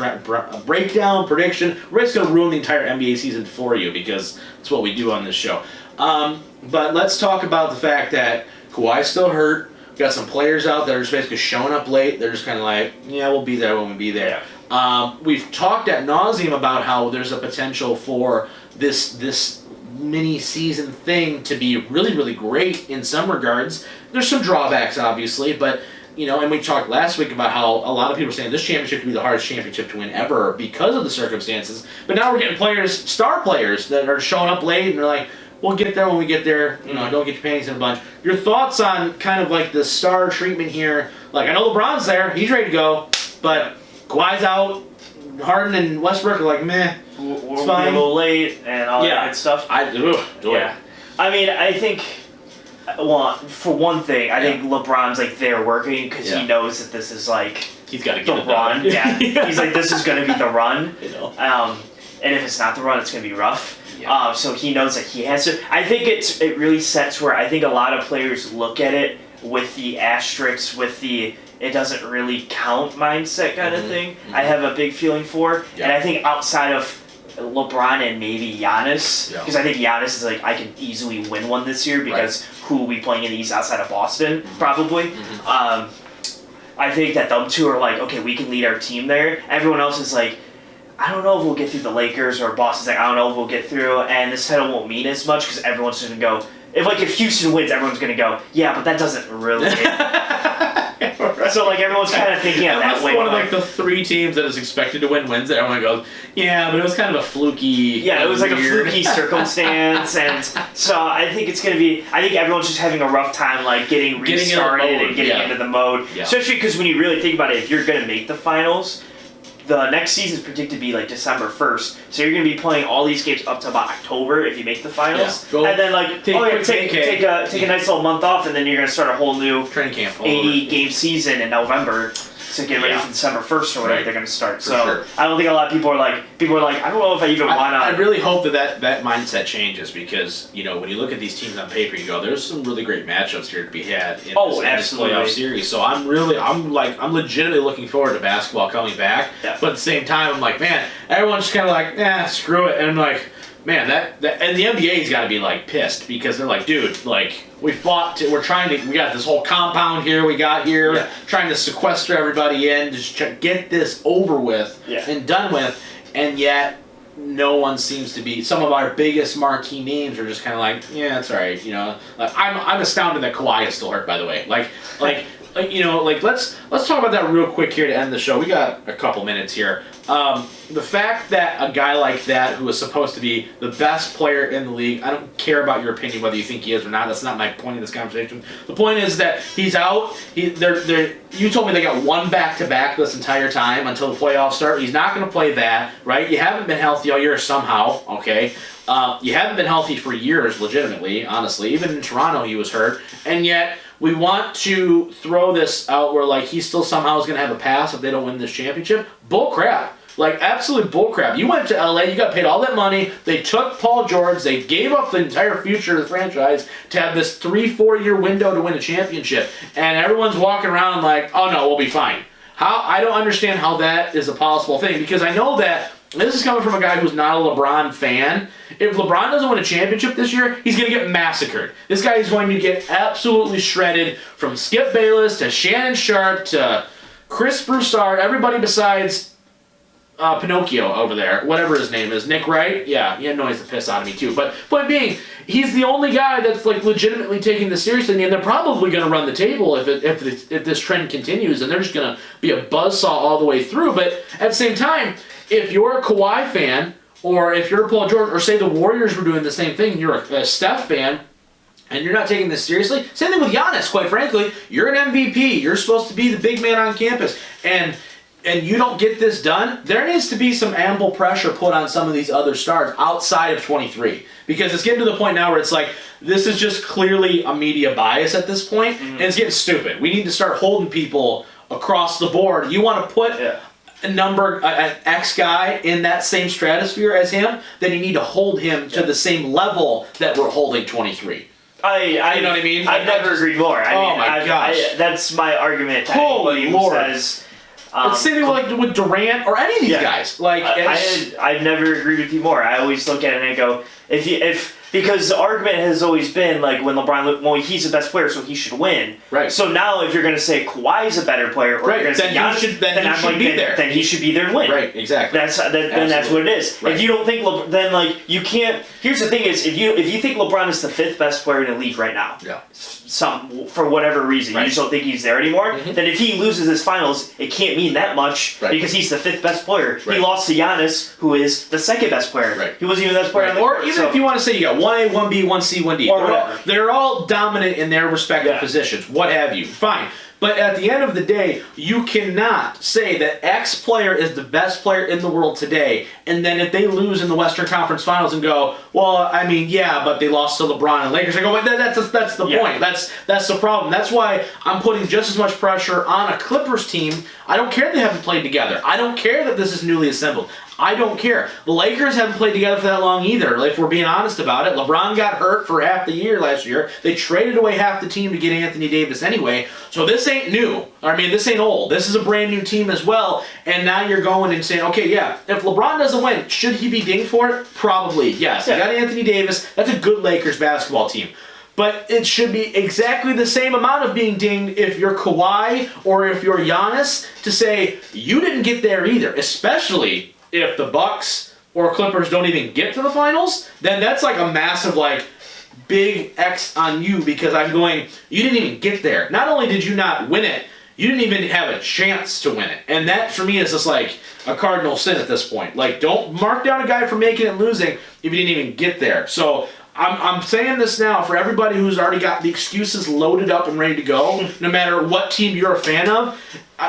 breakdown, prediction. We're just going to ruin the entire NBA season for you because that's what we do on this show. But let's talk about the fact that Kawhi's still hurt. We've got some players out that are just basically showing up late. They're just kind of like, yeah, we'll be there when we be there. We've talked ad nauseum about how there's a potential for this mini season thing to be really, really great in some regards. There's some drawbacks, obviously, but and we talked last week about how a lot of people are saying this championship could be the hardest championship to win ever because of the circumstances. But now we're getting star players that are showing up late, and they're like, we'll get there when we get there. Don't get your panties in a bunch. Your thoughts on kind of like the star treatment here? Like, I know LeBron's there, he's ready to go, but Kawhi's out. Harden and Westbrook are like, meh. We're a little late and all that good stuff. I mean, I think, well, for one thing, I think LeBron's like there working because he knows that this is like he's got to get the run. He's like, this is going to be the run. And if it's not the run, it's going to be rough. So he knows that he has to. I think it really sets where I think a lot of players look at it with the asterisks, with the it doesn't really count mindset kind of thing. I have a big feeling for. And I think outside of LeBron and maybe Giannis, because I think Giannis is like, I can easily win one this year because who will be playing in the East outside of Boston, probably. I think that them two are like, okay, we can lead our team there. Everyone else is like, I don't know if we'll get through the Lakers, or Boston's like, I don't know if we'll get through, and this title won't mean as much because everyone's just going to go, if Houston wins, everyone's going to go, yeah, but that doesn't really So like everyone's kind of thinking of that way. One of like the three teams that is expected to win wins. Everyone goes, yeah, but it was kind of a fluky. Yeah, it was like a fluky circumstance, and so I think it's gonna be. I think everyone's just having a rough time, like getting restarted and getting into the mode. Especially because when you really think about it, if you're gonna make the finals, the next season is predicted to be like December 1st, so you're going to be playing all these games up to about October if you make the finals, and then like take a nice little month off, and then you're going to start a whole new training camp, 80-game season in November to get ready for December 1st or whatever they're going to start. So I don't think a lot of people are like, I don't know if I even want to. I really hope that mindset changes because, when you look at these teams on paper, you go, there's some really great matchups here to be had in this playoff series. So I'm legitimately looking forward to basketball coming back. But at the same time, I'm like, man, everyone's just kind of like, screw it. And I'm like, man, and the NBA's got to be like pissed because they're like, dude, like we got this whole compound here trying to sequester everybody in, just get this over with and done with, and yet no one seems to be. Some of our biggest marquee names are just kind of like, yeah, it's all right, Like I'm astounded that Kawhi is still hurt, by the way. Let's talk about that real quick here to end the show. We got a couple minutes here. The fact that a guy like that, who is supposed to be the best player in the league, I don't care about your opinion whether you think he is or not. That's not my point in this conversation. The point is that he's out. You told me they got one back-to-back this entire time until the playoffs start. He's not going to play that, right? You haven't been healthy all year somehow, okay? You haven't been healthy for years, legitimately, honestly. Even in Toronto, he was hurt. And yet, we want to throw this out where, like, he still somehow is going to have a pass if they don't win this championship. Bull crap. Like, absolute bull crap. You went to LA, you got paid all that money, they took Paul George, they gave up the entire future of the franchise to have this 3-4 year window to win a championship. And everyone's walking around like, oh no, we'll be fine. I don't understand how that is a possible thing, because I know that this is coming from a guy who's not a LeBron fan. If LeBron doesn't win a championship this year, he's going to get massacred. This guy is going to get absolutely shredded from Skip Bayless to Shannon Sharp to Chris Broussard, everybody besides Pinocchio over there, whatever his name is. Nick Wright? Yeah, he annoys the piss out of me too. But point being, he's the only guy that's like legitimately taking this seriously, and they're probably going to run the table if this trend continues, and they're just going to be a buzzsaw all the way through. But at the same time, if you're a Kawhi fan, or if you're a Paul George, or say the Warriors were doing the same thing, and you're a Steph fan, and you're not taking this seriously, same thing with Giannis, quite frankly. You're an MVP. You're supposed to be the big man on campus. And you don't get this done, there needs to be some ample pressure put on some of these other stars outside of 23. Because it's getting to the point now where it's like, this is just clearly a media bias at this point, and it's getting stupid. We need to start holding people across the board. You want to put an X guy in that same stratosphere as him, then you need to hold him to the same level that we're holding 23. You know what I mean? I've never agreed more. My gosh. That's my argument to Holy anybody Lord. who says... It's the same thing like with Durant or any of these guys. Like I've never agreed with you more. I always look at it and I go, because the argument has always been like when LeBron, well, he's the best player, so he should win. Right. So now, if you're going to say Kawhi's a better player, or you're going to say Giannis, then he should be there and win. Right. Exactly. That's what it is. Right. If you don't think, then like you can't. Here's the thing: is if you think LeBron is the 5th best player in the league right now, for whatever reason you just don't think he's there anymore, then if he loses his finals, it can't mean that much because he's the 5th best player. Right. He lost to Giannis, who is the 2nd best player. Right. He wasn't even the best player on the court. Or even if you want to say you got 1A, 1B, 1C, 1D. Or whatever. They're all dominant in their respective positions, what have you. Fine. But at the end of the day, you cannot say that X player is the best player in the world today, and then if they lose in the Western Conference Finals and go, well, I mean, yeah, but they lost to LeBron and Lakers, I go, that's the point. That's the problem. That's why I'm putting just as much pressure on a Clippers team. I don't care they haven't played together. I don't care that this is newly assembled. I don't care. The Lakers haven't played together for that long either, if we're being honest about it. LeBron got hurt for half the year last year. They traded away half the team to get Anthony Davis anyway. So this ain't new. I mean, this ain't old. This is a brand new team as well. And now you're going and saying, okay, yeah, if LeBron doesn't win, should he be dinged for it? Probably, yes. You got Anthony Davis. That's a good Lakers basketball team. But it should be exactly the same amount of being dinged if you're Kawhi or if you're Giannis to say, you didn't get there either, especially if the Bucks or Clippers don't even get to the finals, then that's like a massive, big X on you because I'm going, you didn't even get there. Not only did you not win it, you didn't even have a chance to win it. And that, for me, is just like a cardinal sin at this point. Like, don't mark down a guy for making it and losing if you didn't even get there. So I'm saying this now for everybody who's already got the excuses loaded up and ready to go, no matter what team you're a fan of,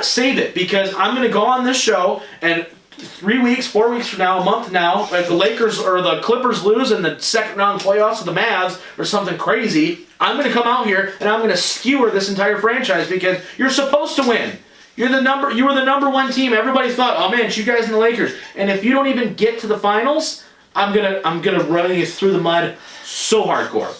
save it. Because I'm going to go on this show and 3 weeks, 4 weeks from now, a month now, if the Lakers or the Clippers lose in the second round playoffs of the Mavs or something crazy, I'm going to come out here and I'm going to skewer this entire franchise because you're supposed to win. You were the number one team. Everybody thought, oh man, it's you guys and the Lakers. And if you don't even get to the finals, I'm gonna run you through the mud so hardcore.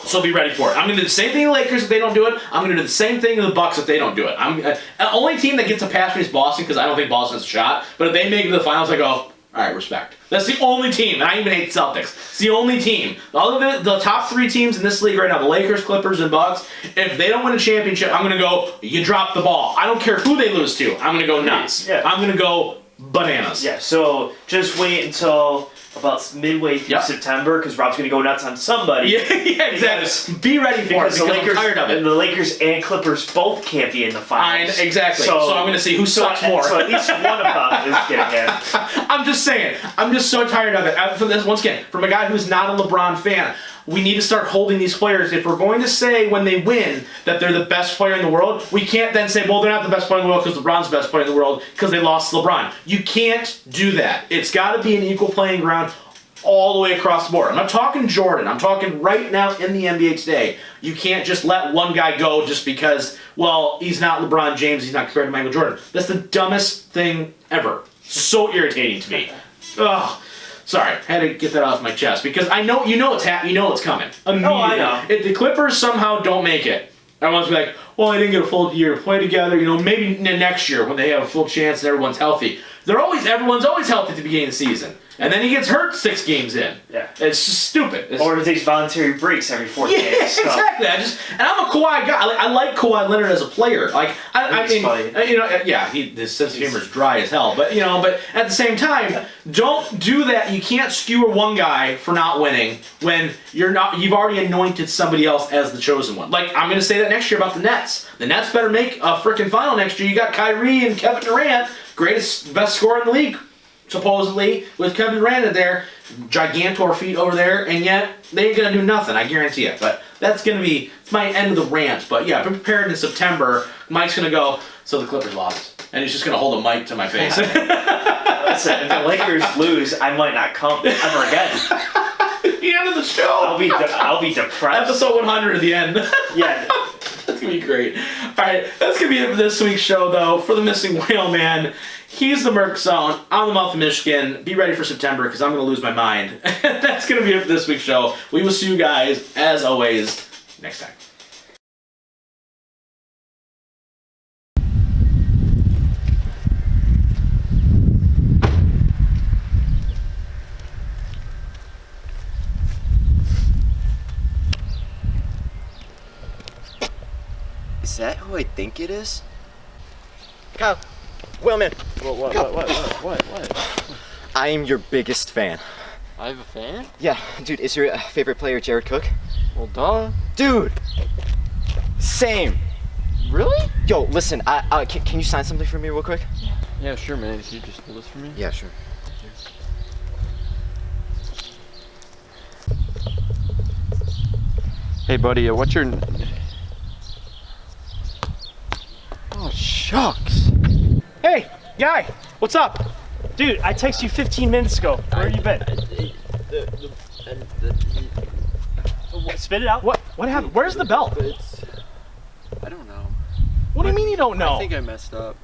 So be ready for it. I'm going to do the same thing to the Lakers if they don't do it. I'm going to do the same thing to the Bucks if they don't do it. The only team that gets a pass me is Boston because I don't think Boston has a shot. But if they make it to the finals, I go, all right, respect. That's the only team, and I even hate Celtics. It's the only team. All of the top 3 teams in this league right now, the Lakers, Clippers, and Bucks, if they don't win a championship, I'm going to go, you drop the ball. I don't care who they lose to. I'm going to go nuts. Yeah. I'm going to go bananas. Yeah, so just wait until about midway through September because Rob's going to go nuts on somebody. Yeah, exactly. Be ready for it because I'm tired of it. And the Lakers and Clippers both can't be in the finals. Exactly. So I'm going to see who sucks more. So at least one of them is going to get. I'm just saying. I'm just so tired of it. Once again, from a guy who's not a LeBron fan, we need to start holding these players. If we're going to say when they win that they're the best player in the world, we can't then say, well, they're not the best player in the world because LeBron's the best player in the world because they lost to LeBron. You can't do that. It's got to be an equal playing ground all the way across the board. I'm not talking Jordan. I'm talking right now in the NBA today. You can't just let one guy go just because, well, he's not LeBron James, he's not compared to Michael Jordan. That's the dumbest thing ever. So irritating to me. Ugh. Sorry, I had to get that off my chest because I know you know it's coming. Immediately. Oh, I know. If the Clippers somehow don't make it, everyone's be like, well, they didn't get a full year to play together. Maybe next year when they have a full chance and everyone's healthy. everyone's always healthy at the beginning of the season. And then he gets hurt 6 games in. Yeah. It's just stupid. Or he takes voluntary breaks every 4 games. So. Exactly. And I'm a Kawhi guy. I like Kawhi Leonard as a player. Like, I mean, you know, yeah, his sense of humor is dry as hell. But, you know, but at the same time, don't do that. You can't skewer one guy for not winning when you've already anointed somebody else as the chosen one. Like, I'm going to say that next year about the Nets. The Nets better make a freaking final next year. You got Kyrie and Kevin Durant, best scorer in the league, supposedly, with Kevin Durant there, gigantor feet over there, and yet they ain't gonna do nothing, I guarantee it. But that's gonna be my end of the rant. But yeah, be prepared in September. Mike's gonna go, so the Clippers lost. And he's just gonna hold a mic to my face. Listen, if the Lakers lose, I might not come ever again. The end of the show. I'll be depressed. Episode 100 at the end. Yeah. That's gonna be great. Alright, that's gonna be it for this week's show, though. For the Missing Whale Man, he's the Merc Zone. I'm the Mouth of Michigan. Be ready for September, because I'm gonna lose my mind. That's gonna be it for this week's show. We will see you guys, as always, next time. Is that who I think it is? Kyle, Whaleman. What? I am your biggest fan. I have a fan? Yeah, dude, is your favorite player Jared Cook? Well, duh. Dude! Same! Really? Yo, listen, can you sign something for me real quick? Yeah, sure, man. Can you just hold this for me? Yeah, sure. Hey, buddy, what's your... Oh, shucks. Hey, guy, what's up? Dude, I texted you 15 minutes ago. Where have you been? Spit it out. What happened? Where's the belt? I don't know. What do you mean you don't know? I think I messed up.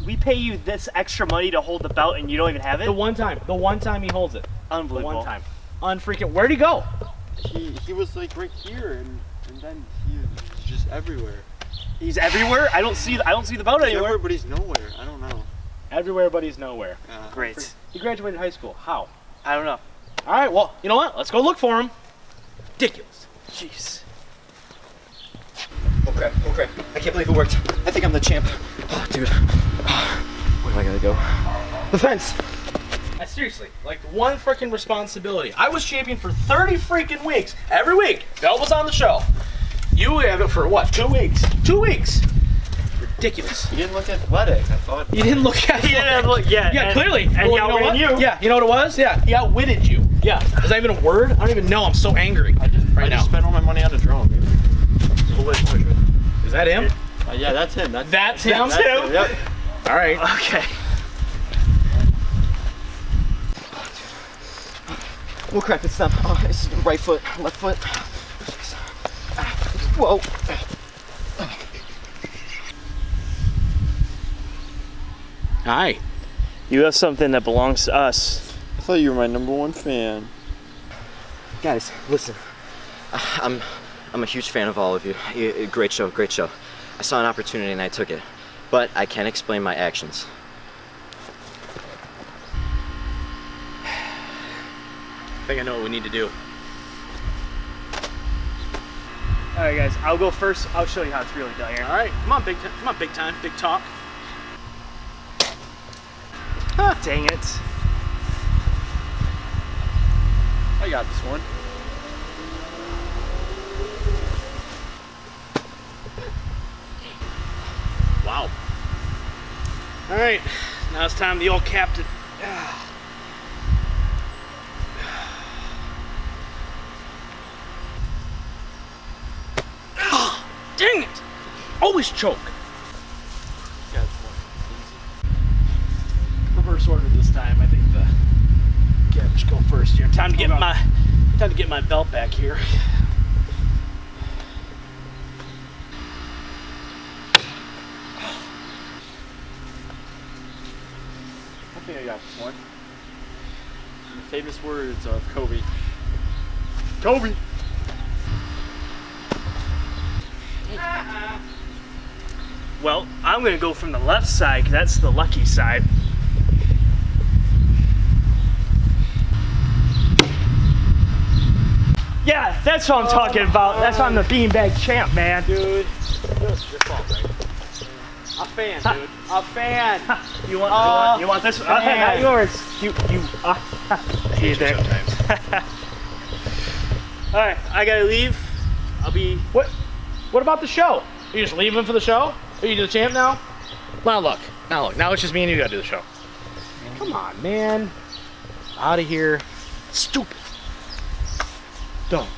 We pay you this extra money to hold the belt and you don't even have it? The one time he holds it. Unbelievable. The one time. Unfreaking. Where'd he go? He was like right here, and then he's just everywhere. He's everywhere? I don't see the belt anywhere. Everywhere, but he's nowhere. I don't know. Everywhere, but he's nowhere. Great. He graduated high school. How? I don't know. All right, well, you know what? Let's go look for him. Ridiculous. Jeez. Oh crap. I can't believe it worked. I think I'm the champ. Oh, dude. Where do I gotta go? The fence! Seriously, like one freaking responsibility. I was champion for 30 freaking weeks. Every week, belt was on the show. You have it for what, 2 weeks? 2 weeks! Ridiculous. You didn't look athletic, I thought. You didn't look at Yeah, clearly. And he outran you. Yeah, you know what it was? Yeah, he outwitted you. Yeah. Is that even a word? I don't even know. I'm so angry. I just spent all my money on a drone. Is that him? Yeah, that's him. That's him too? Yep. All right. Okay. Oh crap, it's them. Oh, it's right foot, left foot. Whoa. Hi. You have something that belongs to us. I thought you were my #1 fan. Guys, listen. I'm a huge fan of all of you. Great show. I saw an opportunity and I took it. But I can't explain my actions. I think I know what we need to do. All right, guys. I'll go first. I'll show you how it's really done here. All right, come on, big time, big talk. Dang it. I got this one. Wow. All right, now it's time the old captain. Dang it! Always choke. Got one. Reverse order this time. I think the captain should go first here. Time to get my belt back here. I think I got this one. The famous words of Kobe. Kobe! Well, I'm gonna go from the left side because that's the lucky side. Yeah, that's what I'm talking about. That's why I'm the beanbag champ, man. Dude, your fault, right? A fan, dude. A fan. You want this one? Not yours. You. See you there. All right, I gotta leave. I'll be. What about the show? Are you just leaving for the show? Are you the champ now? Now look. Now it's just me and you gotta do the show. Come on, man. Out of here. Stupid. Don't.